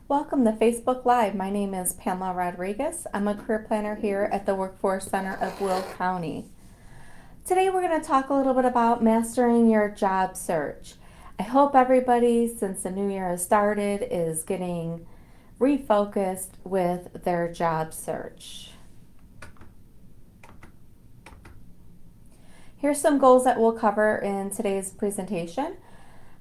Welcome to Facebook Live. My name is Pamela Rodriguez. I'm a career planner here at the Workforce Center of Will County. Today we're going to talk a little bit about mastering your job search. I hope everybody, since the new year has started, is getting refocused with their job search. Here's some goals that we'll cover in today's presentation.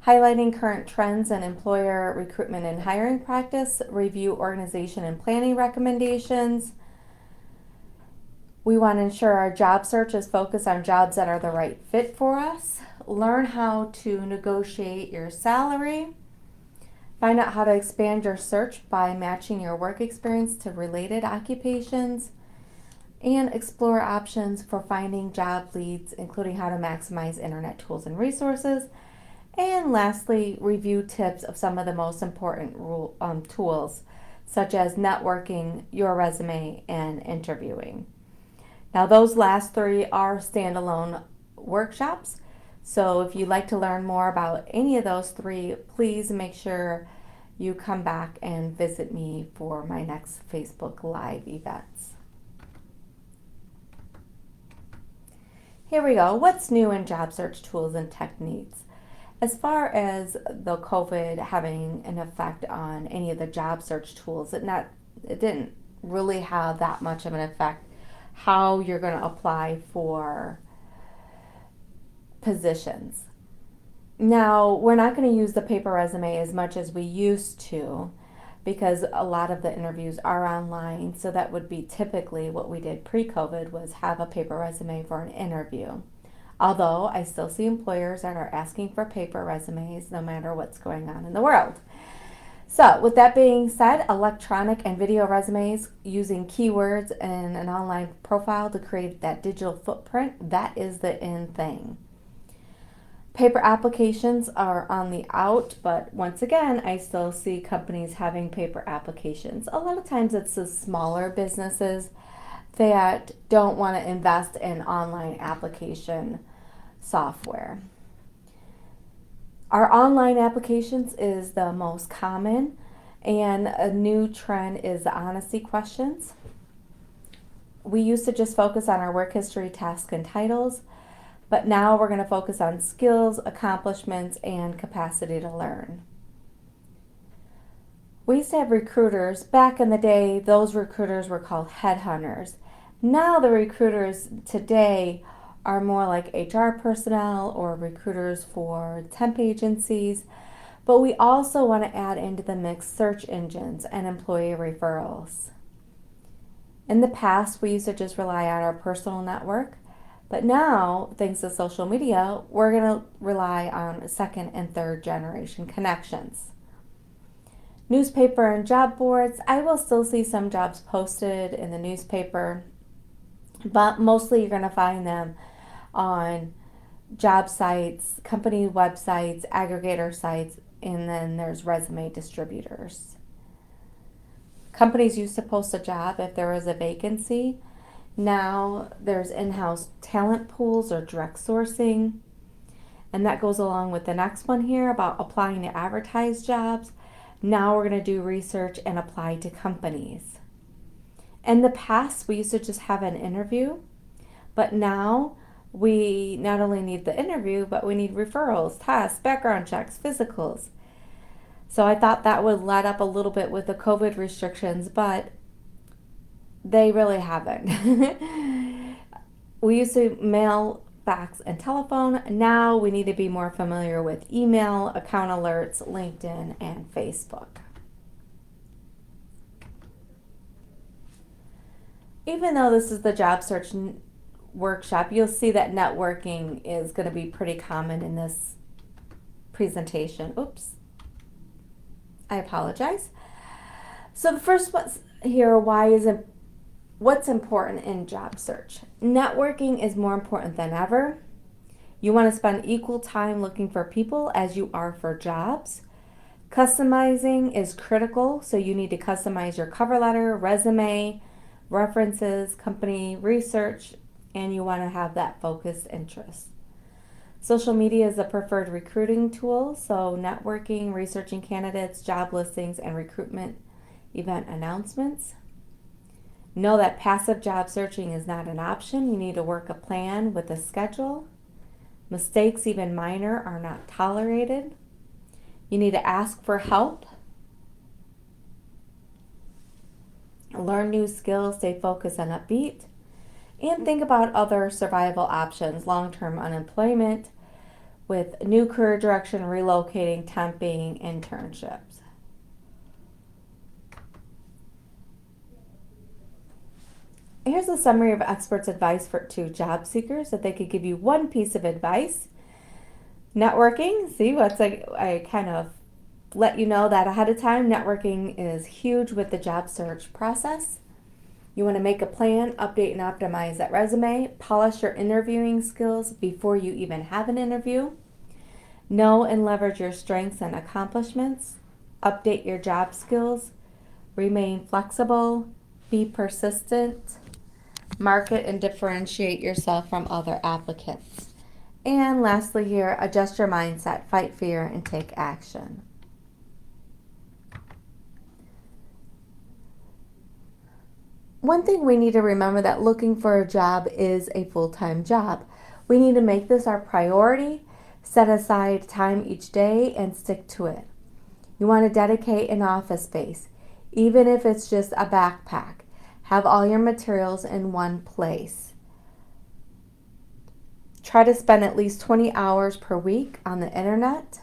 Highlighting current trends in employer recruitment and hiring practice, review organization and planning recommendations. We want to ensure our job search is focused on jobs that are the right fit for us. Learn how to negotiate your salary. Find out how to expand your search by matching your work experience to related occupations. And explore options for finding job leads, including how to maximize internet tools and resources. And lastly, review tips of some of the most important tools, such as networking, your resume, and interviewing. Now, those last three are standalone workshops. So if you'd like to learn more about any of those three, please make sure you come back and visit me for my next Facebook Live events. Here we go. What's new in job search tools and techniques? As far as the COVID having an effect on any of the job search tools, it didn't really have that much of an effect how you're going to apply for positions. Now, we're not going to use the paper resume as much as we used to because a lot of the interviews are online, so that would be typically what we did pre-COVID was have a paper resume for an interview. Although I still see employers that are asking for paper resumes no matter what's going on in the world. So with that being said, electronic and video resumes using keywords and an online profile to create that digital footprint, that is the in thing. Paper applications are on the out, but once again, I still see companies having paper applications. A lot of times it's the smaller businesses that don't want to invest in online application software. Our online applications is the most common, and a new trend is the honesty questions. We used to just focus on our work history, tasks, and titles, but now we're going to focus on skills, accomplishments, and capacity to learn. We used to have recruiters. Back in the day, those recruiters were called headhunters. Now the recruiters today are more like HR personnel or recruiters for temp agencies, but we also want to add into the mix search engines and employee referrals. In the past, we used to just rely on our personal network, but now, thanks to social media, we're going to rely on second and third generation connections. Newspaper and job boards, I will still see some jobs posted in the newspaper, but mostly you're going to find them on job sites, company websites, aggregator sites, and then there's resume distributors. Companies used to post a job if there was a vacancy. Now there's in-house talent pools or direct sourcing. And that goes along with the next one here about applying to advertised jobs. Now we're going to do research and apply to companies. In the past, we used to just have an interview, but now we not only need the interview, but we need referrals, tests, background checks, physicals. So I thought that would let up a little bit with the COVID restrictions, but they really haven't. We used to mail, fax, and telephone. Now we need to be more familiar with email, account alerts, LinkedIn, and Facebook. Even though this is the job search workshop, you'll see that networking is going to be pretty common in this presentation. Oops. I apologize. So the first one here, what's important in job search? Networking is more important than ever. You want to spend equal time looking for people as you are for jobs. Customizing is critical, so you need to customize your cover letter, resume, references, company research, and you want to have that focused interest. Social media is a preferred recruiting tool, so networking, researching candidates, job listings, and recruitment event announcements. Know that passive job searching is not an option. You need to work a plan with a schedule. Mistakes, even minor, are not tolerated. You need to ask for help. Learn new skills, stay focused and upbeat. And think about other survival options, long-term unemployment with new career direction, relocating, temping, internships. Here's a summary of experts' advice to job seekers that they could give you one piece of advice. Networking, see what's like, I kind of let you know that ahead of time. Networking is huge with the job search process. You want to make a plan, update and optimize that resume, polish your interviewing skills before you even have an interview. Know and leverage your strengths and accomplishments. Update your job skills. Remain flexible. Be persistent. Market and differentiate yourself from other applicants. And lastly here, adjust your mindset, fight fear, and take action. One thing we need to remember that looking for a job is a full-time job. We need to make this our priority, set aside time each day, and stick to it. You want to dedicate an office space, even if it's just a backpack. Have all your materials in one place. Try to spend at least 20 hours per week on the internet.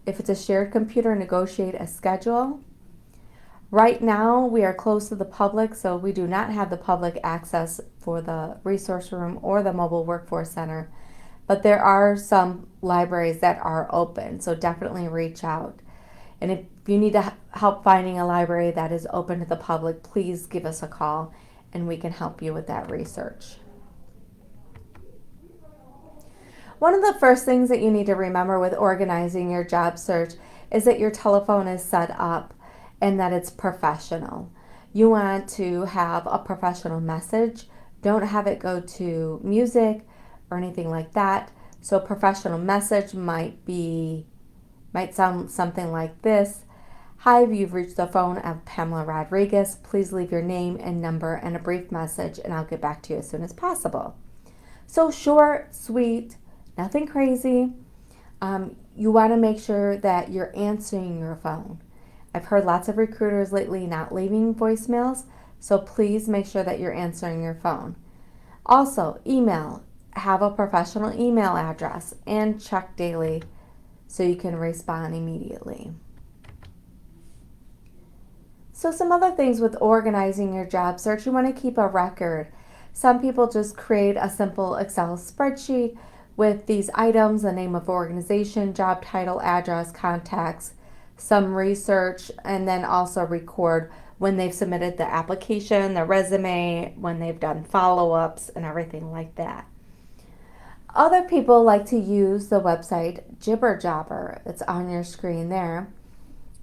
If it's a shared computer, negotiate a schedule. Right now, we are closed to the public, so we do not have the public access for the resource room or the mobile workforce center, but there are some libraries that are open, so definitely reach out. And if you need help finding a library that is open to the public, please give us a call and we can help you with that research. One of the first things that you need to remember with organizing your job search is that your telephone is set up and that it's professional. You want to have a professional message. Don't have it go to music or anything like that. So a professional message might sound something like this. Hi, you've reached the phone of Pamela Rodriguez. Please leave your name and number and a brief message and I'll get back to you as soon as possible. So short, sweet, nothing crazy. You want to make sure that you're answering your phone. I've heard lots of recruiters lately not leaving voicemails, so please make sure that you're answering your phone. Also, email. Have a professional email address and check daily so you can respond immediately. So some other things with organizing your job search, you want to keep a record. Some people just create a simple Excel spreadsheet with these items, the name of organization, job title, address, contacts, some research, and then also record when they've submitted the application, the resume, when they've done follow-ups and everything like that. Other people like to use the website Jibber. It's on your screen there.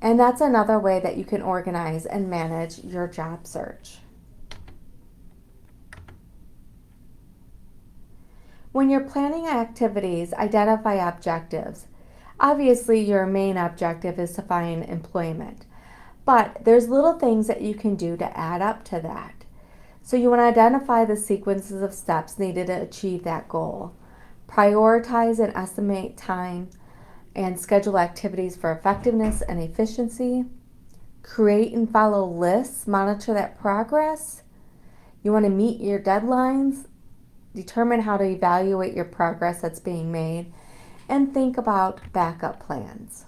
And that's another way that you can organize and manage your job search. When you're planning activities, identify objectives. Obviously, your main objective is to find employment, but there's little things that you can do to add up to that. So you want to identify the sequences of steps needed to achieve that goal. Prioritize and estimate time and schedule activities for effectiveness and efficiency. Create and follow lists, monitor that progress. You want to meet your deadlines, determine how to evaluate your progress that's being made, and think about backup plans.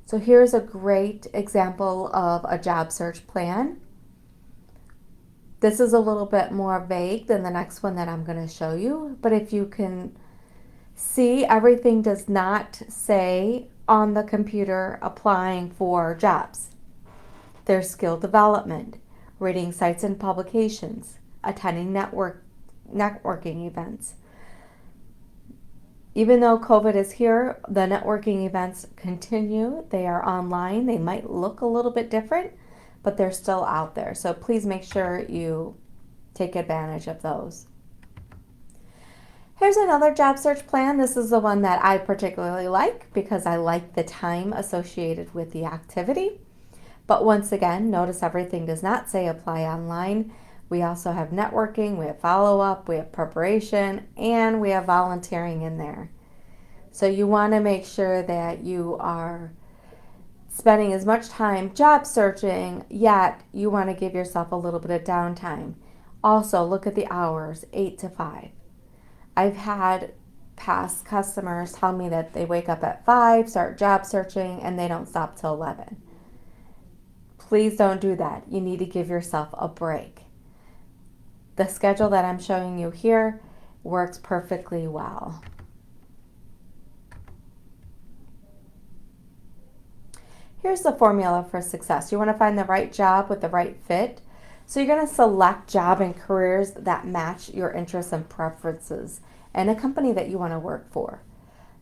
So here's a great example of a job search plan. This is a little bit more vague than the next one that I'm going to show you, but if you can see, everything does not say on the computer applying for jobs. There's skill development, reading sites and publications, attending networking events. Even though COVID is here, the networking events continue. They are online. They might look a little bit different, but they're still out there. So please make sure you take advantage of those. Here's another job search plan. This is the one that I particularly like because I like the time associated with the activity. But once again, notice everything does not say apply online. We also have networking, we have follow-up, we have preparation, and we have volunteering in there. So you want to make sure that you are spending as much time job searching, yet you want to give yourself a little bit of downtime. Also, look at the hours, 8 to 5. I've had past customers tell me that they wake up at 5, start job searching, and they don't stop till 11. Please don't do that. You need to give yourself a break. The schedule that I'm showing you here works perfectly well. Here's the formula for success. You want to find the right job with the right fit. So you're going to select job and careers that match your interests and preferences and a company that you want to work for.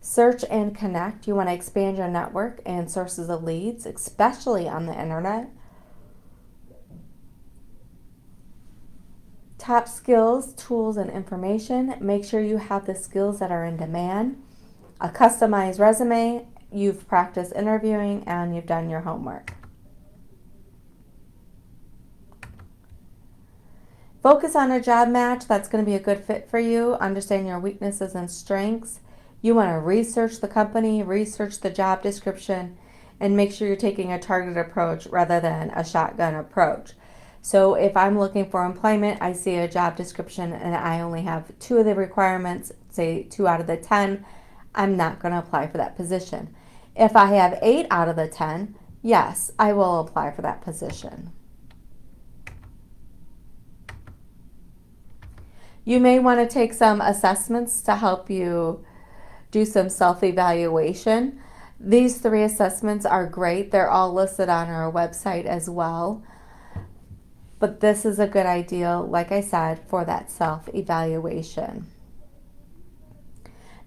Search and connect. You want to expand your network and sources of leads, especially on the internet. Top skills, tools, and information. Make sure you have the skills that are in demand. A customized resume. You've practiced interviewing and you've done your homework. Focus on a job match that's going to be a good fit for you. Understand your weaknesses and strengths. You want to research the company, research the job description, and make sure you're taking a targeted approach rather than a shotgun approach. So if I'm looking for employment, I see a job description and I only have 2 of the requirements, say 2 out of the 10, I'm not going to apply for that position. If I have 8 out of the 10, yes, I will apply for that position. You may want to take some assessments to help you do some self-evaluation. These 3 assessments are great. They're all listed on our website as well. But this is a good idea, like I said, for that self-evaluation.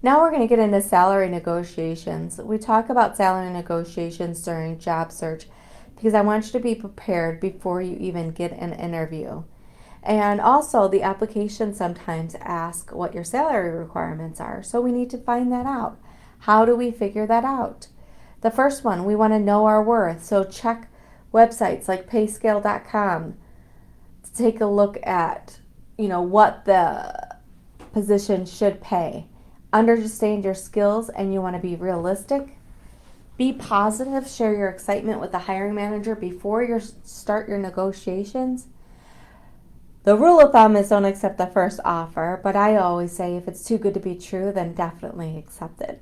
Now we're going to get into salary negotiations. We talk about salary negotiations during job search because I want you to be prepared before you even get an interview. And also the application sometimes asks what your salary requirements are, so we need to find that out. How do we figure that out? The first one, we want to know our worth, so check websites like payscale.com to take a look at, what the position should pay. Understand your skills, and you want to be realistic. Be positive, share your excitement with the hiring manager before you start your negotiations. The rule of thumb is don't accept the first offer, but I always say if it's too good to be true, then definitely accept it.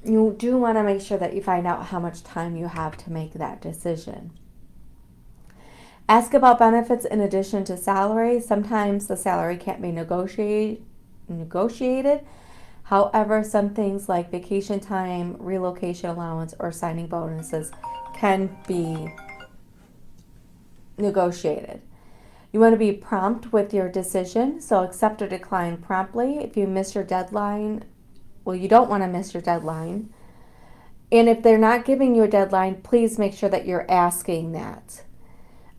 You do want to make sure that you find out how much time you have to make that decision. Ask about benefits in addition to salary. Sometimes the salary can't be negotiated. However, some things like vacation time, relocation allowance, or signing bonuses can be negotiated. You want to be prompt with your decision, so accept or decline promptly. If you miss your deadline, you don't want to miss your deadline. And if they're not giving you a deadline, please make sure that you're asking that.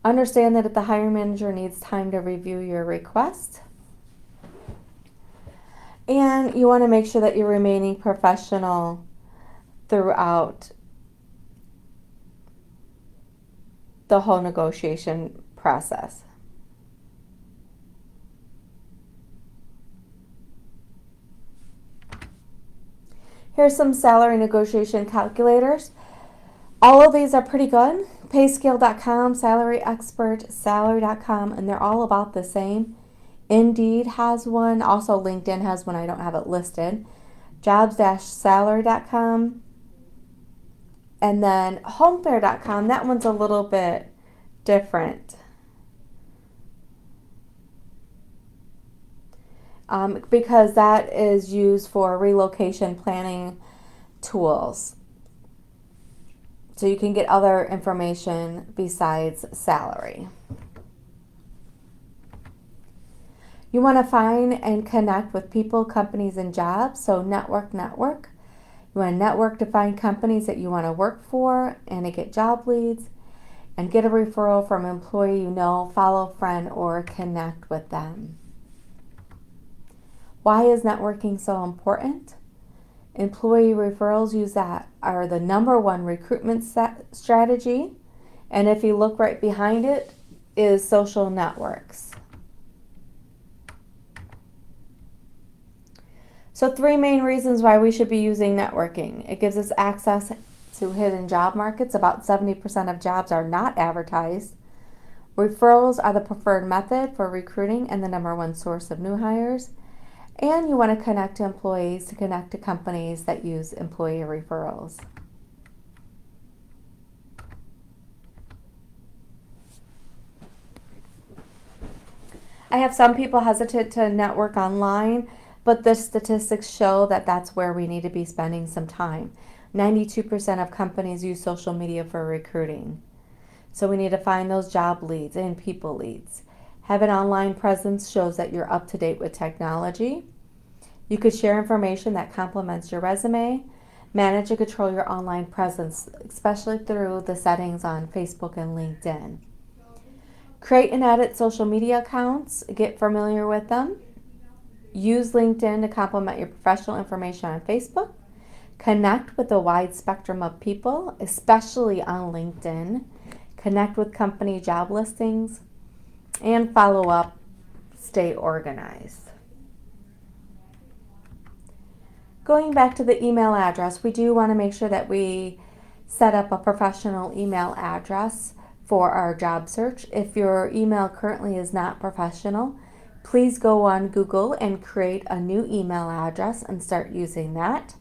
Understand that if the hiring manager needs time to review your request. And you want to make sure that you're remaining professional throughout the whole negotiation process. Here's some salary negotiation calculators. All of these are pretty good. Payscale.com, Salary Expert, Salary.com, and they're all about the same. Indeed has one. Also, LinkedIn has one. I don't have it listed. Jobs-salary.com. And then homefair.com. That one's a little bit different. Because that is used for relocation planning tools. So you can get other information besides salary. You want to find and connect with people, companies, and jobs. So network. You want to network to find companies that you want to work for and to get job leads. And get a referral from an employee follow a friend, or connect with them. Why is networking so important? Employee referrals are the number one recruitment strategy. And if you look right behind it is social networks. So 3 main reasons why we should be using networking. It gives us access to hidden job markets. About 70% of jobs are not advertised. Referrals are the preferred method for recruiting and the number one source of new hires. And you want to connect to employees to connect to companies that use employee referrals. I have some people hesitant to network online, but the statistics show that that's where we need to be spending some time. 92% of companies use social media for recruiting. So we need to find those job leads and people leads. Have an online presence shows that you're up to date with technology. You could share information that complements your resume. Manage and control your online presence, especially through the settings on Facebook and LinkedIn. Create and edit social media accounts. Get familiar with them. Use LinkedIn to complement your professional information on Facebook. Connect with a wide spectrum of people, especially on LinkedIn. Connect with company job listings. And follow up. Stay organized. Going back to the email address, we do want to make sure that we set up a professional email address for our job search. If your email currently is not professional, please go on Google and create a new email address and start using that.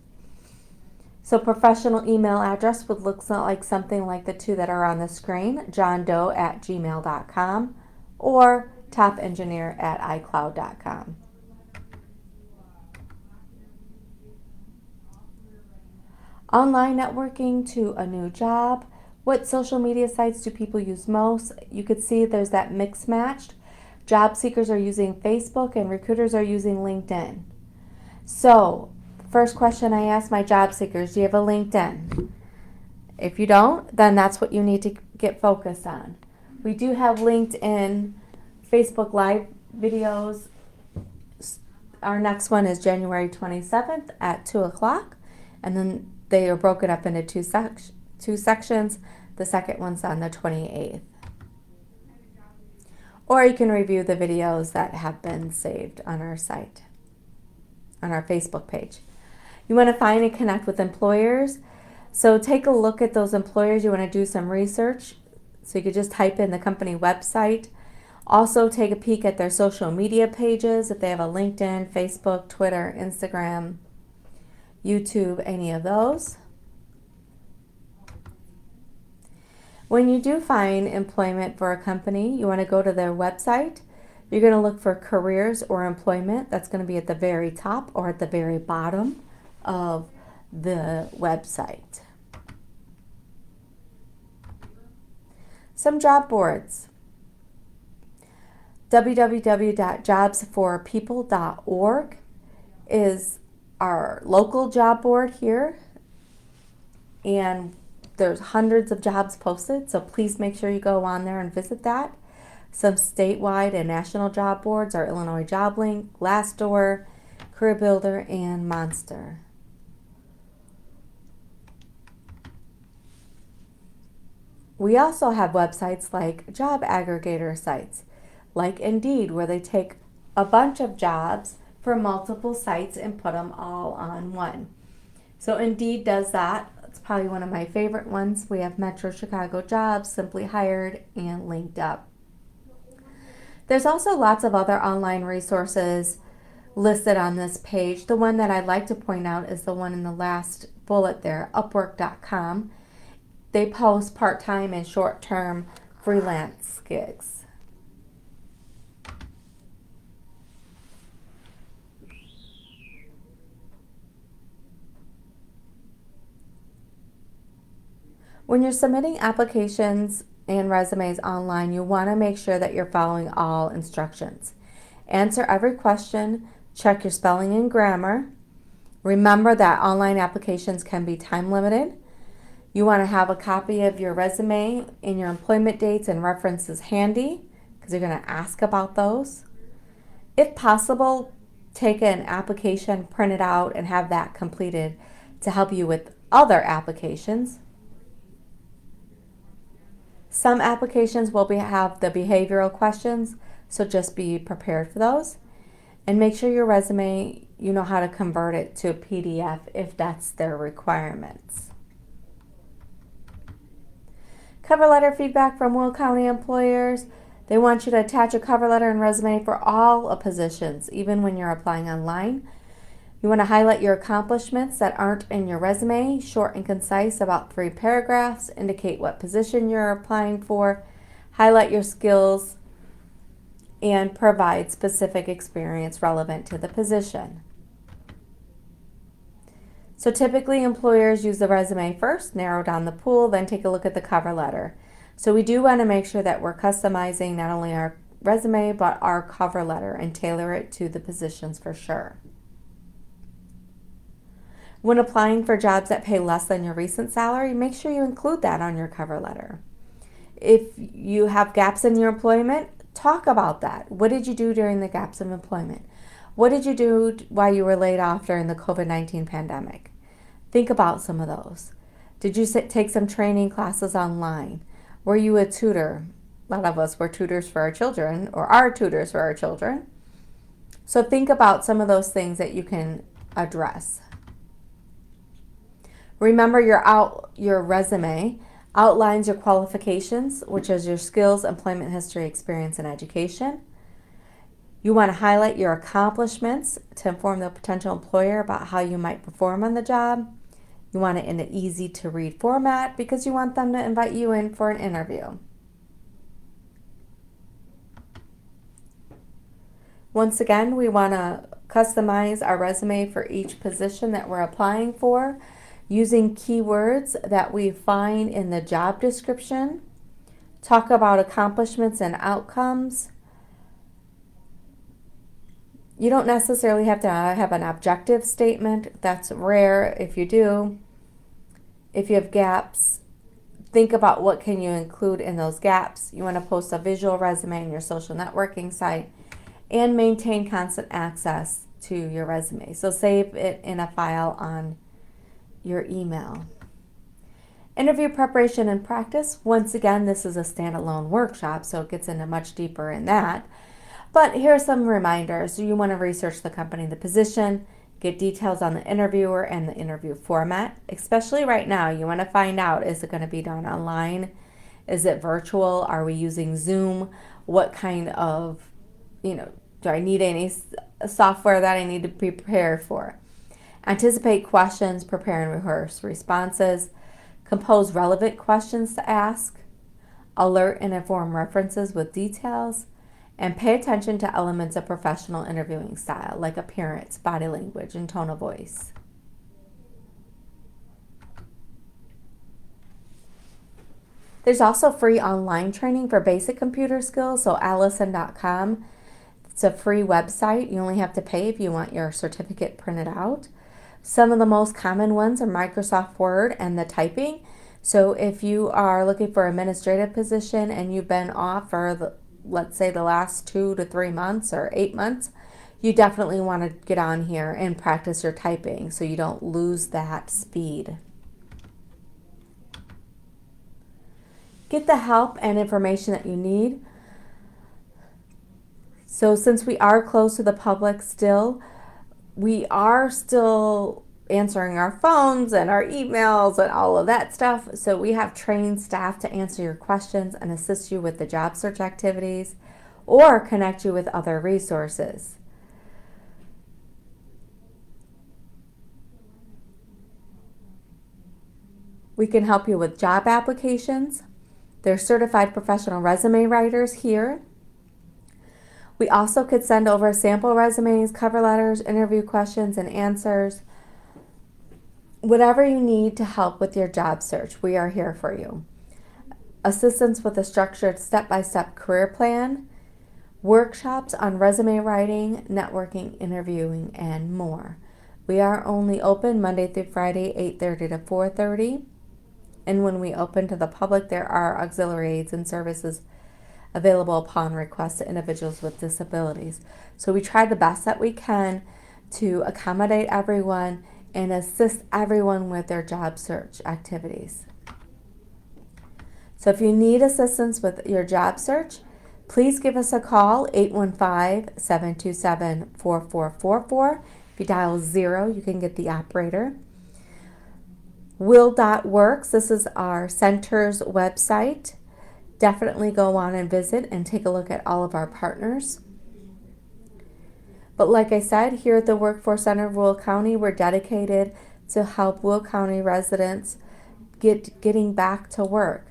So professional email address would look like something like the 2 that are on the screen, johndoe@gmail.com or topengineer@icloud.com. Online networking to a new job. What social media sites do people use most? You could see there's that mix matched. Job seekers are using Facebook and recruiters are using LinkedIn. So, first question I ask my job seekers, do you have a LinkedIn? If you don't, then that's what you need to get focused on. We do have LinkedIn Facebook Live videos. Our next one is January 27th at 2 o'clock. And then they are broken up into two sections. The second one's on the 28th. Or you can review the videos that have been saved on our site, on our Facebook page. You want to find and connect with employers. So take a look at those employers. You want to do some research. So you could just type in the company website. Also take a peek at their social media pages. If they have a LinkedIn, Facebook, Twitter, Instagram, YouTube, any of those. When you do find employment for a company, you want to go to their website. You're going to look for careers or employment. That's going to be at the very top or at the very bottom of the website. Some job boards. www.jobsforpeople.org is our local job board here, and there's hundreds of jobs posted, so please make sure you go on there and visit that. Some statewide and national job boards are Illinois JobLink, Glassdoor, Career Builder, and Monster. We also have websites like job aggregator sites, like Indeed, where they take a bunch of jobs for multiple sites and put them all on one. So Indeed does that. It's probably one of my favorite ones. We have Metro Chicago Jobs, Simply Hired, and Linked Up. There's also lots of other online resources listed on this page. The one that I'd like to point out is the one in the last bullet there, Upwork.com. They post part-time and short-term freelance gigs. When you're submitting applications and resumes online, you want to make sure that you're following all instructions. Answer every question, check your spelling and grammar. Remember that online applications can be time limited. You want to have a copy of your resume and your employment dates and references handy because you're going to ask about those. If possible, take an application, print it out, and have that completed to help you with other applications. Some applications will have the behavioral questions, so just be prepared for those. And make sure your resume, you know how to convert it to a PDF if that's their requirements. Cover letter feedback from Will County employers. They want you to attach a cover letter and resume for all positions, even when you're applying online. You want to highlight your accomplishments that aren't in your resume, short and concise, about 3 paragraphs, indicate what position you're applying for, highlight your skills, and provide specific experience relevant to the position. So typically employers use the resume first, narrow down the pool, then take a look at the cover letter. So we do want to make sure that we're customizing not only our resume, but our cover letter and tailor it to the positions for sure. When applying for jobs that pay less than your recent salary, make sure you include that on your cover letter. If you have gaps in your employment, talk about that. What did you do during the gaps of employment? What did you do while you were laid off during the COVID-19 pandemic? Think about some of those. Did you take some training classes online? Were you a tutor? A lot of us were tutors for our children or are tutors for our children. So think about some of those things that you can address. Remember your resume outlines your qualifications, which is your skills, employment history, experience, and education. You want to highlight your accomplishments to inform the potential employer about how you might perform on the job. You want it in an easy to read format because you want them to invite you in for an interview. Once again, we want to customize our resume for each position that we're applying for using keywords that we find in the job description. Talk about accomplishments and outcomes. You don't necessarily have to have an objective statement. That's rare if you do. If you have gaps, think about what can you include in those gaps. You want to post a visual resume on your social networking site and maintain constant access to your resume. So save it in a file on your email. Interview preparation and practice. Once again, this is a standalone workshop, so it gets into much deeper in that. But here are some reminders. You want to research the company, the position, get details on the interviewer and the interview format. Especially right now, you want to find out, is it going to be done online? Is it virtual? Are we using Zoom? What kind of, do I need any software that I need to be prepared for? Anticipate questions, prepare and rehearse responses. Compose relevant questions to ask. Alert and inform references with details. And pay attention to elements of professional interviewing style, like appearance, body language, and tone of voice. There's also free online training for basic computer skills, so allison.com. It's a free website. You only have to pay if you want your certificate printed out. Some of the most common ones are Microsoft Word and the So if you are looking for an administrative position and you've been off for let's say the last 2 to 3 months or 8 months, you definitely want to get on here and practice your typing so you don't lose that speed. Get the help and information that you need. So since we are close to the public still, we are still answering our phones and our emails and all of that stuff. So we have trained staff to answer your questions and assist you with the job search activities or connect you with other resources. We can help you with job applications. There's certified professional resume writers here. We also could send over sample resumes, cover letters, interview questions and answers. Whatever you need to help with your job search, we are here for you. Assistance with a structured step-by-step career plan, workshops on resume writing, networking, interviewing, and more. We are only open Monday through Friday, 8:30 to 4:30. And when we open to the public, there are auxiliary aids and services available upon request to individuals with disabilities. So we try the best that we can to accommodate everyone and assist everyone with their job search activities. So if you need assistance with your job search, please give us a call, 815-727-4444. If you dial 0, you can get the operator. Will.works, this is our center's website. Definitely go on and visit and take a look at all of our partners. But like I said, here at the Workforce Center of Will County, we're dedicated to help Will County residents getting back to work.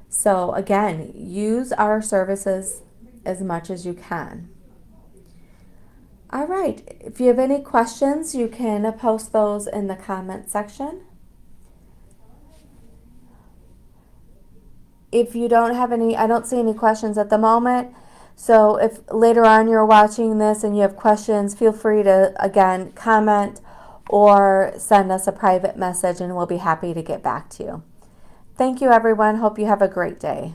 So again, use our services as much as you can. All right, if you have any questions, you can post those in the comment section. If you don't have any, I don't see any questions at the moment. So if later on you're watching this and you have questions, feel free to, again, comment or send us a private message and we'll be happy to get back to you. Thank you, everyone. Hope you have a great day.